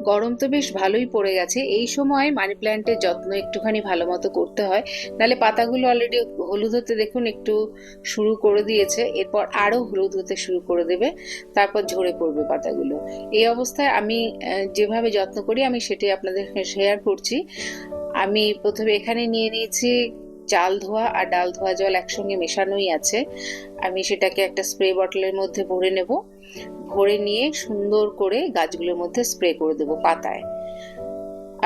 গরম তো বেশ ভালোই পড়ে গেছে। এই সময় মানি প্ল্যান্টের যত্ন একটুখানি ভালো মতো করতে হয়, নাহলে পাতাগুলো অলরেডি হলুদ হতে দেখুন একটু শুরু করে দিয়েছে, এরপর আরো হলুদ হতে শুরু করে দেবে, তারপর ঝরে পড়বে পাতাগুলো। এই অবস্থায় আমি যেভাবে যত্ন করি আমি সেটাই আপনাদের শেয়ার করছি। আমি প্রথমে এখানে নিয়ে নিয়েছি চাল ধোয়া আর ডাল ধোয়া জল একসঙ্গে মেশানোই আছে। আমি সেটাকে একটা স্প্রে বটলের মধ্যে ভরে নেব, ভরে নিয়ে সুন্দর করে গাছগুলোর মধ্যে স্প্রে করে দেবো পাতায়।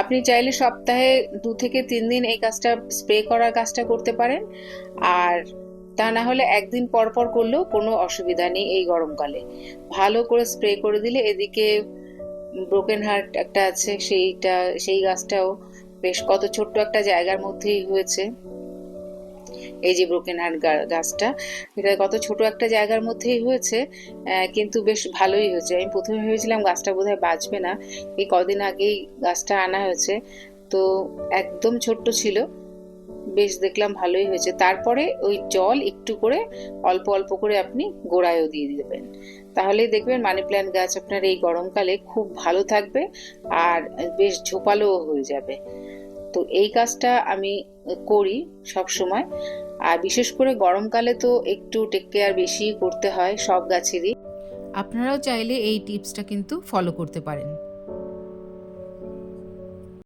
আপনি চাইলে সপ্তাহে 2 থেকে 3 দিন এই কাজটা, স্প্রে করার কাজটা করতে পারেন। আর তা না হলে একদিন পর পর করলেও কোনো অসুবিধা নেই। এই গরমকালে ভালো করে স্প্রে করে দিলে, এদিকে ব্রোকেন হার্ট একটা আছে, সেই গাছটাও বেশ কত ছোট্ট একটা জায়গার মধ্যেই হয়েছে। এই যে ব্রোকেন হার্ট গাছটা, এটা কত ছোট একটা জায়গার মধ্যেই হয়েছে, কিন্তু বেশ ভালোই হয়েছে। আমি প্রথমে ভেবেছিলাম গাছটা বোধহয় বাঁচবে না, এই কদিন আগেই গাছটা আনা হয়েছে, তো একদম ছোট্ট ছিল, বেশ দেখলাম ভালোই হয়েছে। তারপরে ওই জল একটু করে অল্প অল্প করে আপনি গোড়ায়ও দিয়ে দেবেন, তাহলেই দেখবেন মানি প্ল্যান্ট গাছ আপনার এই গরমকালে খুব ভালো থাকবে আর বেশ ঝোপালোও হয়ে যাবে। তো এই কাজটা আমি করি সব সময়। আর বিশেষ করে গরমকালে তো একটু টেক কেয়ার বেশি করতে হয় সব গাছেরই। আপনারাও চাইলে এই টিপসটা কিন্তু ফলো করতে পারেন।